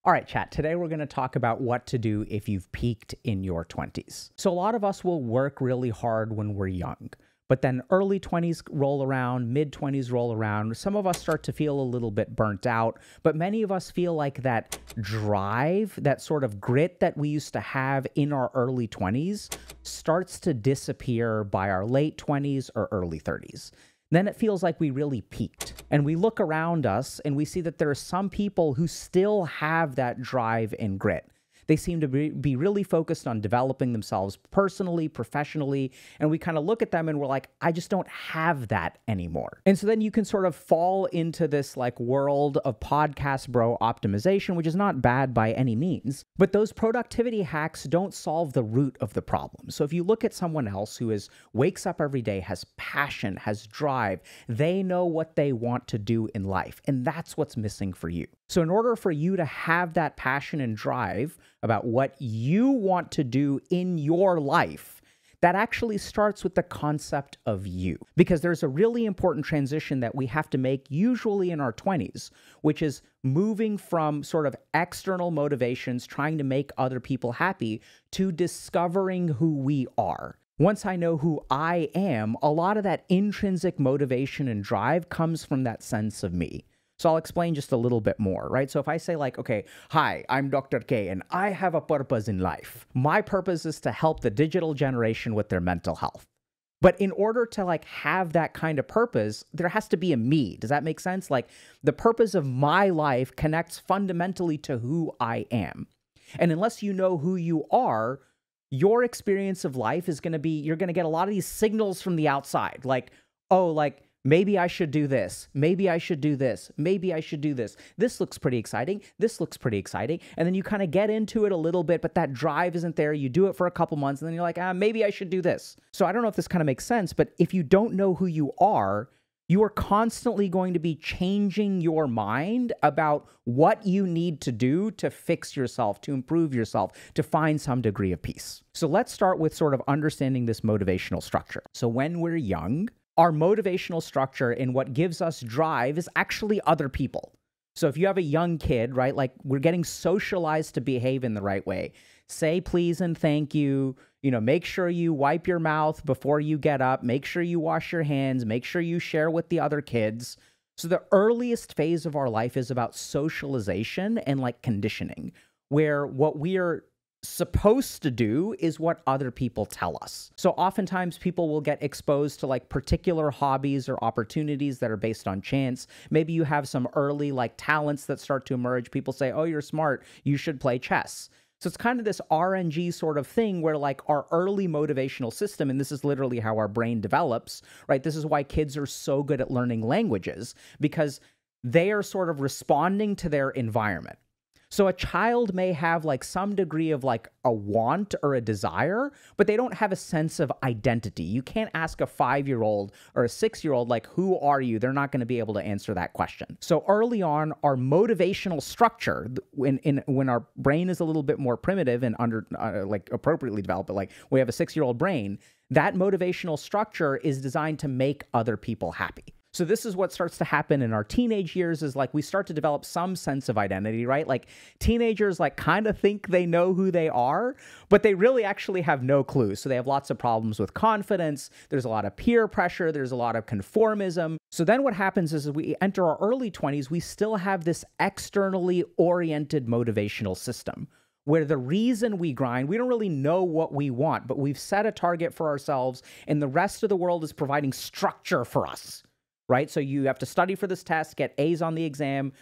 All right, chat. Today we're going to talk about what to do if you've peaked in your 20s. So a lot of us will work really hard when we're young, but then early 20s roll around, mid 20s roll around. Some of us start to feel a little bit burnt out, but many of us feel like that drive, that sort of grit that we used to have in our early 20s starts to disappear by our late 20s or early 30s. Then it feels like we really peaked. And we look around us and we see that there are some people who still have that drive and grit. They seem to be really focused on developing themselves personally, professionally, and we kind of look at them and we're like, I just don't have that anymore. And so then you can sort of fall into this like world of podcast bro optimization, which is not bad by any means, but those productivity hacks don't solve the root of the problem. So if you look at someone else who wakes up every day, has passion, has drive, they know what they want to do in life, and that's what's missing for you. So in order for you to have that passion and drive about what you want to do in your life, that actually starts with the concept of you. Because there's a really important transition that we have to make usually in our 20s, which is moving from sort of external motivations, trying to make other people happy, to discovering who we are. Once I know who I am, a lot of that intrinsic motivation and drive comes from that sense of me. So I'll explain just a little bit more, right? So if I say like, okay, hi, I'm Dr. K and I have a purpose in life. My purpose is to help the digital generation with their mental health. But in order to like have that kind of purpose, there has to be a me. Does that make sense? Like the purpose of my life connects fundamentally to who I am. And unless you know who you are, your experience of life is going to be, you're going to get a lot of these signals from the outside. Like, oh, like, maybe I should do this. Maybe I should do this. Maybe I should do this. This looks pretty exciting. This looks pretty exciting. And then you kind of get into it a little bit, but that drive isn't there. You do it for a couple months and then you're like, maybe I should do this. So I don't know if this kind of makes sense, but if you don't know who you are constantly going to be changing your mind about what you need to do to fix yourself, to improve yourself, to find some degree of peace. So let's start with sort of understanding this motivational structure. So when we're young, our motivational structure and what gives us drive is actually other people. So if you have a young kid, right, like we're getting socialized to behave in the right way. Say please and thank you. Make sure you wipe your mouth before you get up. Make sure you wash your hands. Make sure you share with the other kids. So the earliest phase of our life is about socialization and like conditioning, where what we are supposed to do is what other people tell us. So oftentimes people will get exposed to like particular hobbies or opportunities that are based on chance. Maybe you have some early like talents that start to emerge. People say, oh, you're smart, you should play chess. So it's kind of this RNG sort of thing where like our early motivational system, and this is literally how our brain develops, right? This is why kids are so good at learning languages, because they are sort of responding to their environment. So a child may have like some degree of like a want or a desire, but they don't have a sense of identity. You can't ask a 5-year-old or a 6-year-old, like, who are you? They're not going to be able to answer that question. So early on, our motivational structure, when our brain is a little bit more primitive and like appropriately developed, but like we have a 6-year-old brain, that motivational structure is designed to make other people happy. So this is what starts to happen in our teenage years, is like we start to develop some sense of identity, right? Like teenagers like kind of think they know who they are, but they really actually have no clue. So they have lots of problems with confidence. There's a lot of peer pressure. There's a lot of conformism. So then what happens is, as we enter our early 20s, we still have this externally oriented motivational system, where the reason we grind, we don't really know what we want, but we've set a target for ourselves and the rest of the world is providing structure for us. Right? So you have to study for this test, get A's on the exam,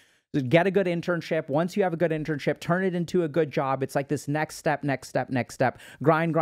get a good internship. Once you have a good internship, turn it into a good job. It's like this next step, grind,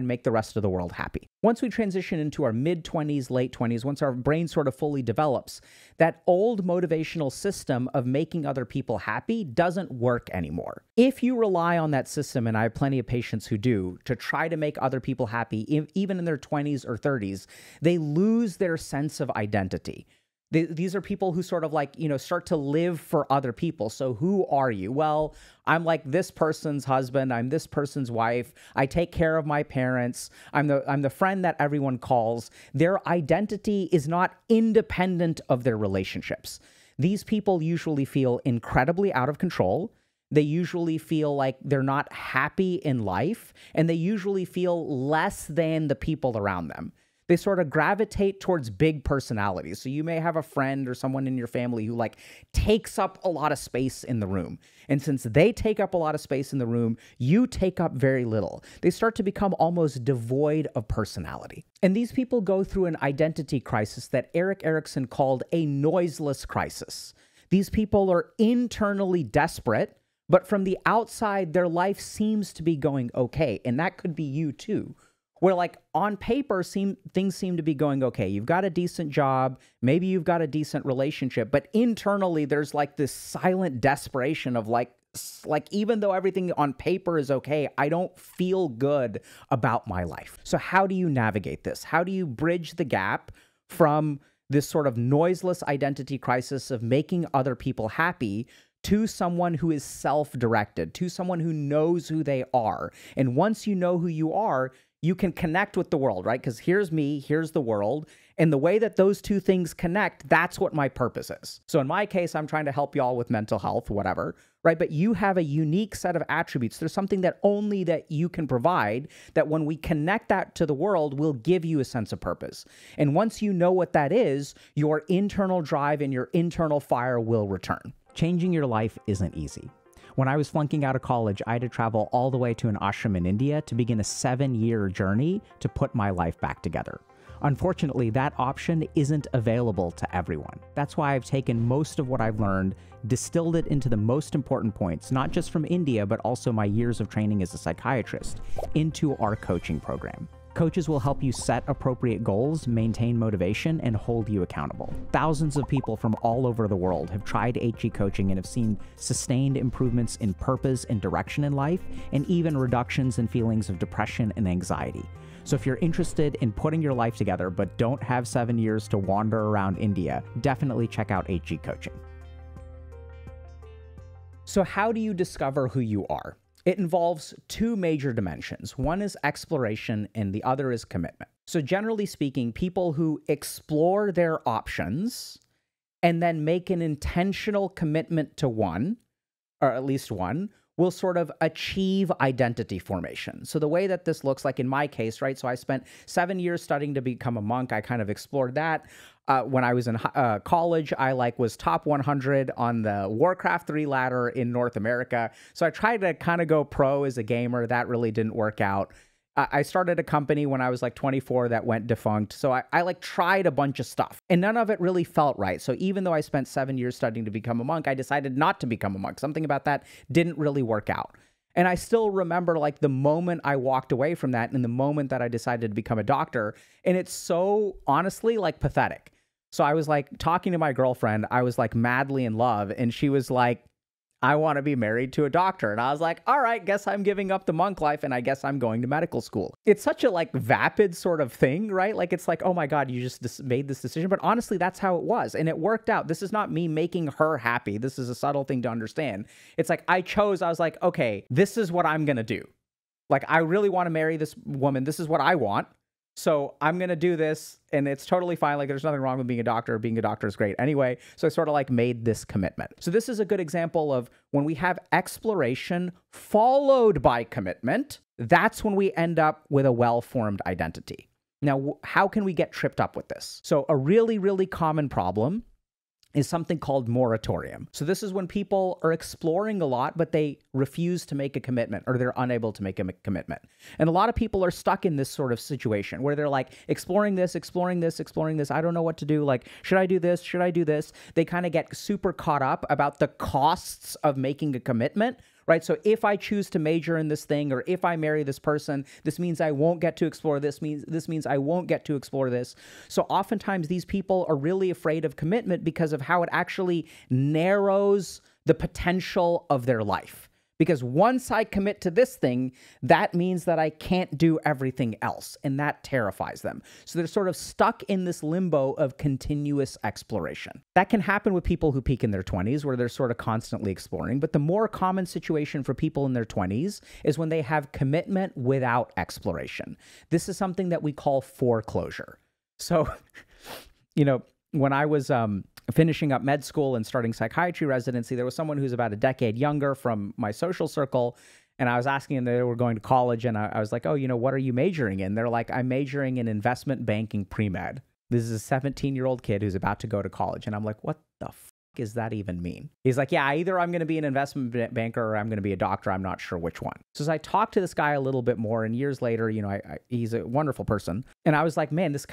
make the rest of the world happy. Once we transition into our mid-20s, late 20s, once our brain sort of fully develops, that old motivational system of making other people happy doesn't work anymore. If you rely on that system, and I have plenty of patients who do, to try to make other people happy, even in their 20s or 30s, they lose their sense of identity. These are people who sort of like, start to live for other people. So who are you? Well, I'm like this person's husband. I'm this person's wife. I take care of my parents. I'm the friend that everyone calls. Their identity is not independent of their relationships. These people usually feel incredibly out of control. They usually feel like they're not happy in life, and they usually feel less than the people around them. They sort of gravitate towards big personalities. So you may have a friend or someone in your family who like takes up a lot of space in the room. And since they take up a lot of space in the room, you take up very little. They start to become almost devoid of personality. And these people go through an identity crisis that Erik Erikson called a noiseless crisis. These people are internally desperate, but from the outside, their life seems to be going okay. And that could be you too. Where like on paper, things seem to be going okay. You've got a decent job, maybe you've got a decent relationship, but internally there's like this silent desperation of like even though everything on paper is okay, I don't feel good about my life. So how do you navigate this? How do you bridge the gap from this sort of noiseless identity crisis of making other people happy to someone who is self-directed, to someone who knows who they are? And once you know who you are, you can connect with the world, right? Because here's me, here's the world. And the way that those two things connect, that's what my purpose is. So in my case, I'm trying to help y'all with mental health, whatever, right? But you have a unique set of attributes. There's something that only that you can provide that when we connect that to the world will give you a sense of purpose. And once you know what that is, your internal drive and your internal fire will return. Changing your life isn't easy. When I was flunking out of college, I had to travel all the way to an ashram in India to begin a 7-year journey to put my life back together. Unfortunately, that option isn't available to everyone. That's why I've taken most of what I've learned, distilled it into the most important points, not just from India, but also my years of training as a psychiatrist, into our coaching program. Coaches will help you set appropriate goals, maintain motivation, and hold you accountable. Thousands of people from all over the world have tried HG coaching and have seen sustained improvements in purpose and direction in life, and even reductions in feelings of depression and anxiety. So if you're interested in putting your life together but don't have 7 years to wander around India, definitely check out HG coaching. So how do you discover who you are? It involves two major dimensions. One is exploration and the other is commitment. So generally speaking, people who explore their options and then make an intentional commitment to one, or at least one, will sort of achieve identity formation. So the way that this looks like in my case, right? So I spent 7 years studying to become a monk. I kind of explored that. When I was in college, I was top 100 on the Warcraft 3 ladder in North America. So I tried to kind of go pro as a gamer. That really didn't work out. I started a company when I was 24 that went defunct. So I tried a bunch of stuff and none of it really felt right. So even though I spent 7 years studying to become a monk, I decided not to become a monk. Something about that didn't really work out. And I still remember the moment I walked away from that and the moment that I decided to become a doctor. And it's so honestly pathetic. So I was talking to my girlfriend, I was madly in love, and she was like, I want to be married to a doctor. And I was like, all right, guess I'm giving up the monk life and I guess I'm going to medical school. It's such a vapid sort of thing, right? It's oh my God, you just made this decision. But honestly, that's how it was. And it worked out. This is not me making her happy. This is a subtle thing to understand. It's I chose, I was like, okay, this is what I'm going to do. I really want to marry this woman. This is what I want. So I'm going to do this and it's totally fine. There's nothing wrong with being a doctor. Being a doctor is great anyway. So I sort of made this commitment. So this is a good example of when we have exploration followed by commitment, that's when we end up with a well-formed identity. Now, how can we get tripped up with this? So a really, really common problem is something called moratorium. So this is when people are exploring a lot, but they refuse to make a commitment or they're unable to make a commitment. And a lot of people are stuck in this sort of situation where they're exploring this, exploring this, exploring this. I don't know what to do. Should I do this? Should I do this? They kind of get super caught up about the costs of making a commitment, right? So if I choose to major in this thing, or if I marry this person, this means I won't get to explore this, this means I won't get to explore this. So oftentimes these people are really afraid of commitment because of how it actually narrows the potential of their life. Because once I commit to this thing, that means that I can't do everything else, and that terrifies them. So they're sort of stuck in this limbo of continuous exploration. That can happen with people who peak in their 20s, where they're sort of constantly exploring, but the more common situation for people in their 20s is when they have commitment without exploration. This is something that we call foreclosure. So, when I was finishing up med school and starting psychiatry residency, there was someone who's about a decade younger from my social circle. And I was asking them, they were going to college. And I was like, oh, what are you majoring in? They're like, I'm majoring in investment banking pre-med. This is a 17-year-old kid who's about to go to college. And I'm like, what the does that even mean? He's like, yeah, either I'm going to be an investment banker or I'm going to be a doctor. I'm not sure which one. So as I talked to this guy a little bit more, and years later, he's a wonderful person. And I was like, man, this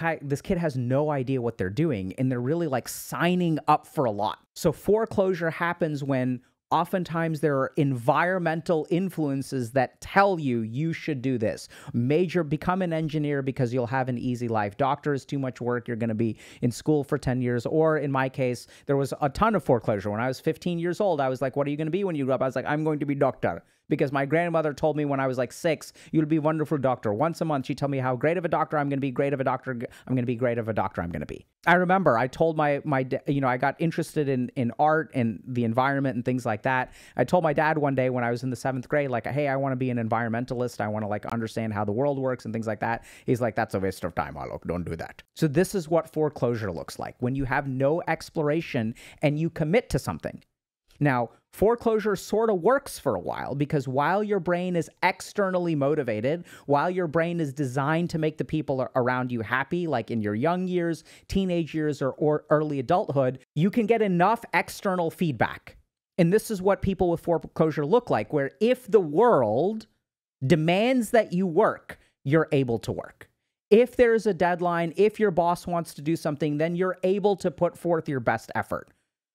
kid has no idea what they're doing. And they're really like signing up for a lot. So foreclosure happens when oftentimes there are environmental influences that tell you should do this. Become an engineer because you'll have an easy life. Doctor is too much work. You're going to be in school for 10 years. Or in my case, there was a ton of foreclosure. When I was 15 years old, I was like, what are you going to be when you grow up? I was like, I'm going to be doctor. Because my grandmother told me when I was like 6, you'll be a wonderful doctor. Once a month, she'd tell me how great of a doctor I'm going to be, great of a doctor I'm going to be, great of a doctor I'm going to be. I remember I told I got interested in art and the environment and things like that. I told my dad one day when I was in the 7th grade, like, hey, I want to be an environmentalist. I want to like understand how the world works and things like that. He's like, that's a waste of time, Alok. Don't do that. So this is what foreclosure looks like when you have no exploration and you commit to something. Now, foreclosure sort of works for a while because while your brain is externally motivated, while your brain is designed to make the people around you happy, like in your young years, teenage years, or early adulthood, you can get enough external feedback. And this is what people with foreclosure look like, where if the world demands that you work, you're able to work. If there's a deadline, if your boss wants to do something, then you're able to put forth your best effort.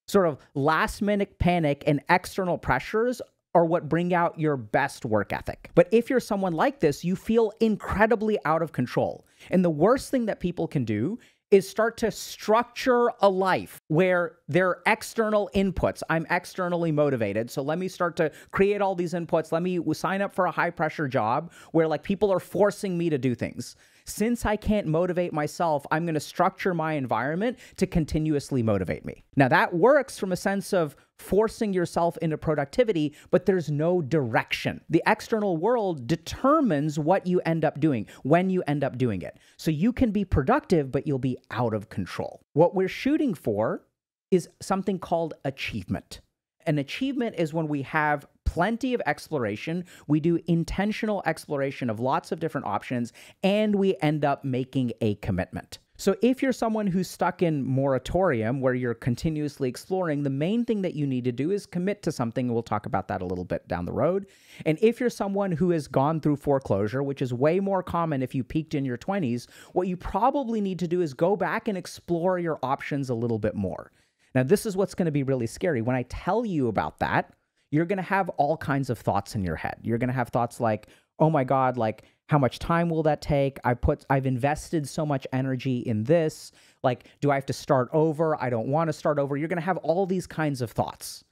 Sort of last-minute panic and external pressures are what bring out your best work ethic. But if you're someone like this, you feel incredibly out of control. And the worst thing that people can do is start to structure a life where there are external inputs. I'm externally motivated, so let me start to create all these inputs. Let me sign up for a high-pressure job where like people are forcing me to do things. Since I can't motivate myself, I'm going to structure my environment to continuously motivate me. Now, that works from a sense of forcing yourself into productivity, but there's no direction. The external world determines what you end up doing, when you end up doing it. So you can be productive, but you'll be out of control. What we're shooting for is something called achievement. An achievement is when we have plenty of exploration, we do intentional exploration of lots of different options, and we end up making a commitment. So if you're someone who's stuck in moratorium, where you're continuously exploring, the main thing that you need to do is commit to something. We'll talk about that a little bit down the road. And if you're someone who has gone through foreclosure, which is way more common if you peaked in your 20s, what you probably need to do is go back and explore your options a little bit more. Now, this is what's going to be really scary. When I tell you about that, you're going to have all kinds of thoughts in your head. You're going to have thoughts like, oh my God, like how much time will that take? I've invested so much energy in this. Like, do I have to start over? I don't want to start over. You're going to have all these kinds of thoughts.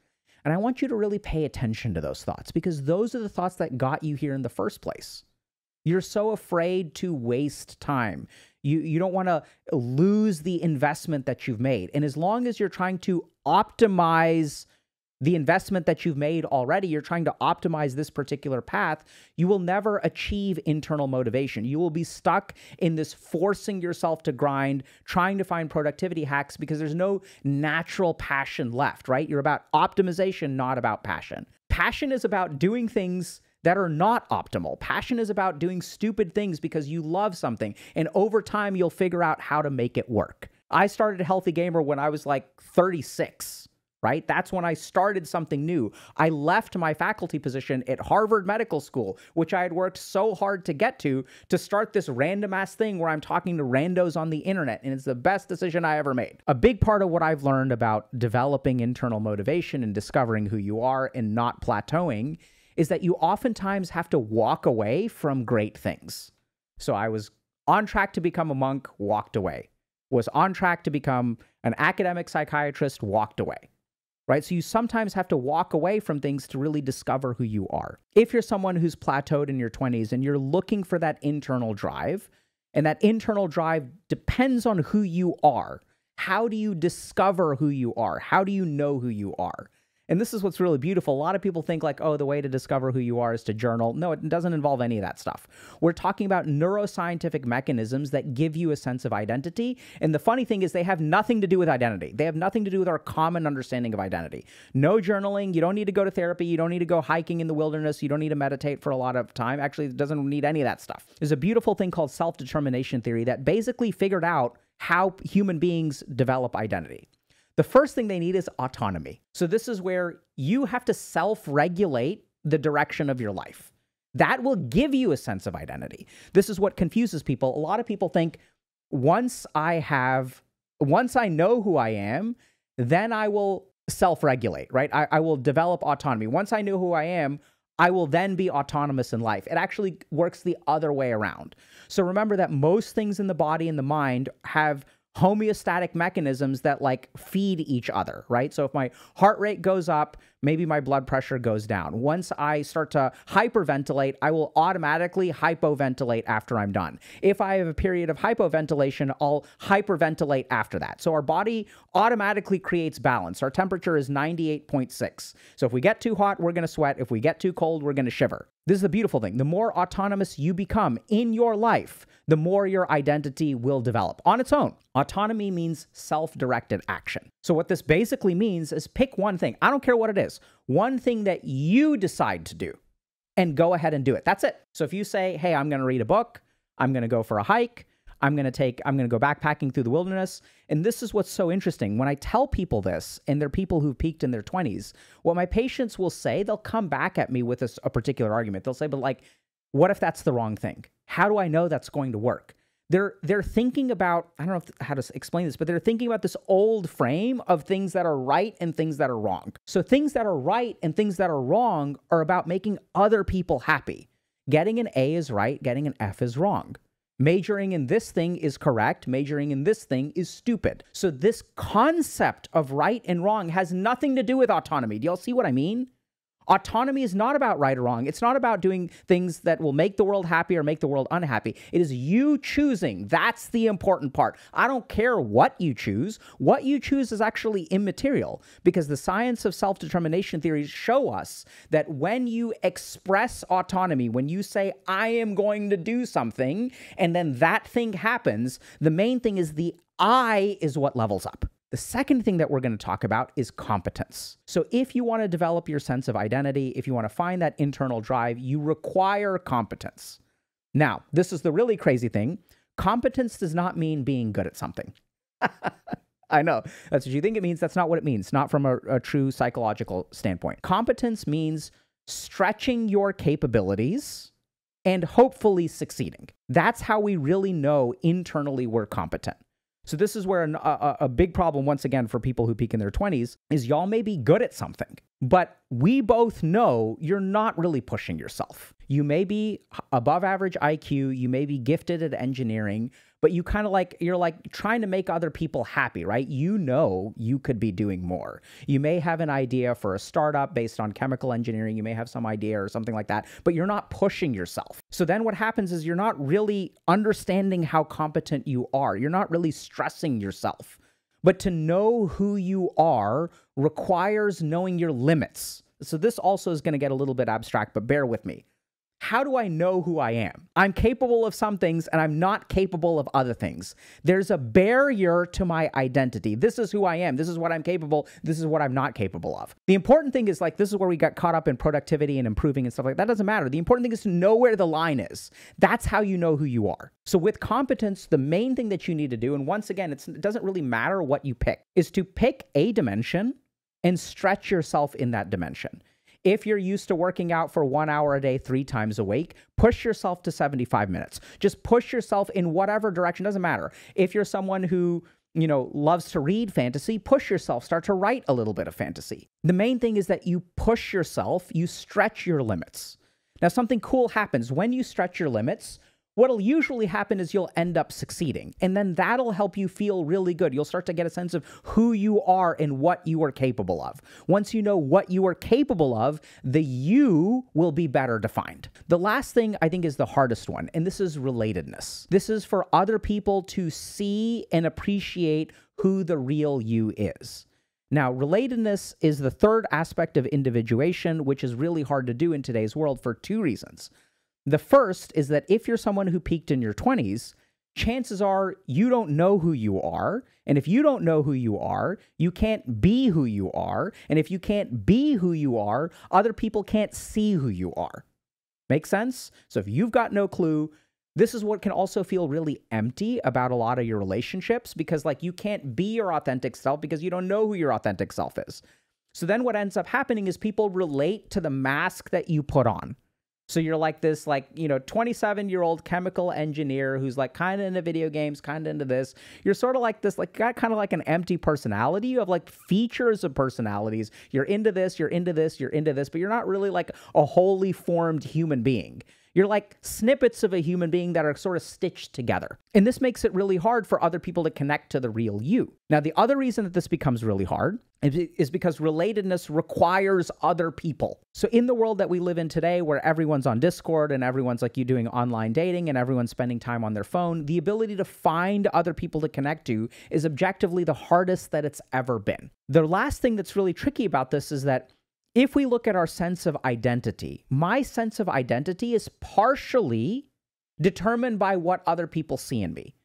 And I want you to really pay attention to those thoughts because those are the thoughts that got you here in the first place. You're so afraid to waste time. You don't want to lose the investment that you've made. And as long as you're trying to optimize the investment that you've made already, you're trying to optimize this particular path, you will never achieve internal motivation. You will be stuck in this forcing yourself to grind, trying to find productivity hacks because there's no natural passion left, right? You're about optimization, not about passion. Passion is about doing things that are not optimal. Passion is about doing stupid things because you love something. And over time, you'll figure out how to make it work. I started Healthy Gamer when I was like 36, right? That's when I started something new. I left my faculty position at Harvard Medical School, which I had worked so hard to get to start this random ass thing where I'm talking to randos on the internet. And it's the best decision I ever made. A big part of what I've learned about developing internal motivation and discovering who you are and not plateauing is that you oftentimes have to walk away from great things. So I was on track to become a monk, walked away. Was on track to become an academic psychiatrist, walked away. Right? So you sometimes have to walk away from things to really discover who you are. If you're someone who's plateaued in your 20s and you're looking for that internal drive, and that internal drive depends on who you are, how do you discover who you are? How do you know who you are? And this is what's really beautiful. A lot of people think like, oh, the way to discover who you are is to journal. No, it doesn't involve any of that stuff. We're talking about neuroscientific mechanisms that give you a sense of identity. And the funny thing is they have nothing to do with identity. They have nothing to do with our common understanding of identity. No journaling. You don't need to go to therapy. You don't need to go hiking in the wilderness. You don't need to meditate for a lot of time. Actually, it doesn't need any of that stuff. There's a beautiful thing called self-determination theory that basically figured out how human beings develop identity. The first thing they need is autonomy. So this is where you have to self-regulate the direction of your life. That will give you a sense of identity. This is what confuses people. A lot of people think once I know who I am, then I will self-regulate, right? I will develop autonomy. Once I know who I am, I will then be autonomous in life. It actually works the other way around. So remember that most things in the body and the mind have homeostatic mechanisms that like feed each other, right? So if my heart rate goes up, maybe my blood pressure goes down. Once I start to hyperventilate, I will automatically hypoventilate after I'm done. If I have a period of hypoventilation, I'll hyperventilate after that. So our body automatically creates balance. Our temperature is 98.6. So if we get too hot, we're going to sweat. If we get too cold, we're going to shiver. This is the beautiful thing. The more autonomous you become in your life, the more your identity will develop on its own. Autonomy means self-directed action. So what this basically means is pick one thing. I don't care what it is. One thing that you decide to do and go ahead and do it. That's it. So if you say, hey, I'm going to read a book, I'm going to go for a hike, I'm going to go backpacking through the wilderness. And this is what's so interesting. When I tell people this, and they're people who've peaked in their 20s, what my patients will say, they'll come back at me with a particular argument. They'll say, but like, what if that's the wrong thing? How do I know that's going to work? They're thinking about, I don't know how to explain this, but they're thinking about this old frame of things that are right and things that are wrong. So things that are right and things that are wrong are about making other people happy. Getting an A is right, getting an F is wrong. Majoring in this thing is correct, majoring in this thing is stupid. So this concept of right and wrong has nothing to do with autonomy. Do y'all see what I mean? Autonomy is not about right or wrong. It's not about doing things that will make the world happy or make the world unhappy. It is you choosing. That's the important part. I don't care what you choose. What you choose is actually immaterial because the science of self-determination theories show us that when you express autonomy, when you say, I am going to do something, and then that thing happens, the main thing is the I is what levels up. The second thing that we're going to talk about is competence. So if you want to develop your sense of identity, if you want to find that internal drive, you require competence. Now, this is the really crazy thing. Competence does not mean being good at something. I know. That's what you think it means. That's not what it means, not from a true psychological standpoint. Competence means stretching your capabilities and hopefully succeeding. That's how we really know internally we're competent. So this is where a big problem, once again, for people who peak in their 20s is y'all may be good at something, but we both know you're not really pushing yourself. You may be above average IQ, you may be gifted at engineering, but you kind of like, you're like trying to make other people happy, right? You know you could be doing more. You may have an idea for a startup based on chemical engineering. You may have some idea or something like that, but you're not pushing yourself. So then what happens is you're not really understanding how competent you are. You're not really stressing yourself. But to know who you are requires knowing your limits. So this also is going to get a little bit abstract, but bear with me. How do I know who I am? I'm capable of some things and I'm not capable of other things. There's a barrier to my identity. This is who I am. This is what I'm capable. This is what I'm not capable of. The important thing is like, this is where we got caught up in productivity and improving and stuff like that. That doesn't matter. The important thing is to know where the line is. That's how you know who you are. So with competence, the main thing that you need to do, and once again, it doesn't really matter what you pick, is to pick a dimension and stretch yourself in that dimension. If you're used to working out for 1 hour a day, 3 times a week, push yourself to 75 minutes. Just push yourself in whatever direction, doesn't matter. If you're someone who, loves to read fantasy, push yourself, start to write a little bit of fantasy. The main thing is that you push yourself, you stretch your limits. Now, something cool happens when you stretch your limits. What'll usually happen is you'll end up succeeding, and then that'll help you feel really good. You'll start to get a sense of who you are and what you are capable of. Once you know what you are capable of, the you will be better defined. The last thing I think is the hardest one, and this is relatedness. This is for other people to see and appreciate who the real you is. Now, relatedness is the third aspect of individuation, which is really hard to do in today's world for two reasons. The first is that if you're someone who peaked in your 20s, chances are you don't know who you are. And if you don't know who you are, you can't be who you are. And if you can't be who you are, other people can't see who you are. Make sense? So if you've got no clue, this is what can also feel really empty about a lot of your relationships, because like you can't be your authentic self because you don't know who your authentic self is. So then what ends up happening is people relate to the mask that you put on. So you're like this, like, you know, 27-year-old chemical engineer who's like kind of into video games, kind of into this. You're sort of like this, like got kind of like an empty personality. You have like features of personalities. You're into this, you're into this, you're into this, but you're not really like a wholly formed human being. You're like snippets of a human being that are sort of stitched together. And this makes it really hard for other people to connect to the real you. Now, the other reason that this becomes really hard is because relatedness requires other people. So in the world that we live in today, where everyone's on Discord and everyone's like you doing online dating and everyone's spending time on their phone, the ability to find other people to connect to is objectively the hardest that it's ever been. The last thing that's really tricky about this is that if we look at our sense of identity, my sense of identity is partially determined by what other people see in me.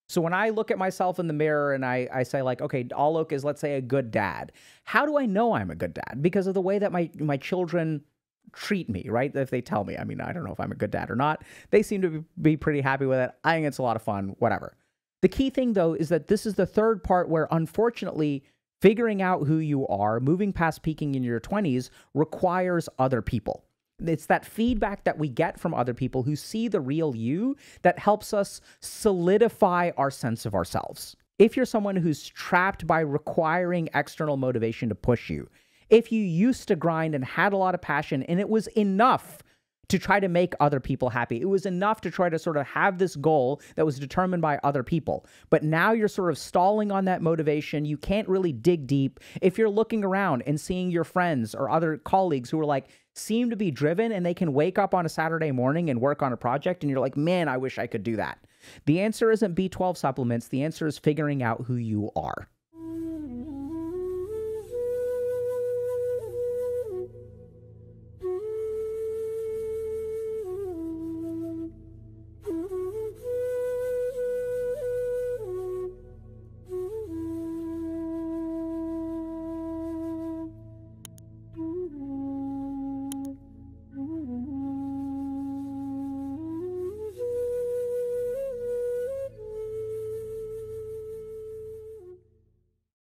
So when I look at myself in the mirror and I say like, okay, Alok is, let's say, a good dad. How do I know I'm a good dad? Because of the way that my children treat me, right? If they tell me, I mean, I don't know if I'm a good dad or not. They seem to be pretty happy with it. I think it's a lot of fun, whatever. The key thing, though, is that this is the third part where, unfortunately, figuring out who you are, moving past peaking in your 20s, requires other people. It's that feedback that we get from other people who see the real you that helps us solidify our sense of ourselves. If you're someone who's trapped by requiring external motivation to push you, if you used to grind and had a lot of passion and it was enough to try to make other people happy. It was enough to try to sort of have this goal that was determined by other people. But now you're sort of stalling on that motivation. You can't really dig deep. If you're looking around and seeing your friends or other colleagues who are like, seem to be driven and they can wake up on a Saturday morning and work on a project and you're like, man, I wish I could do that. The answer isn't B12 supplements. The answer is figuring out who you are.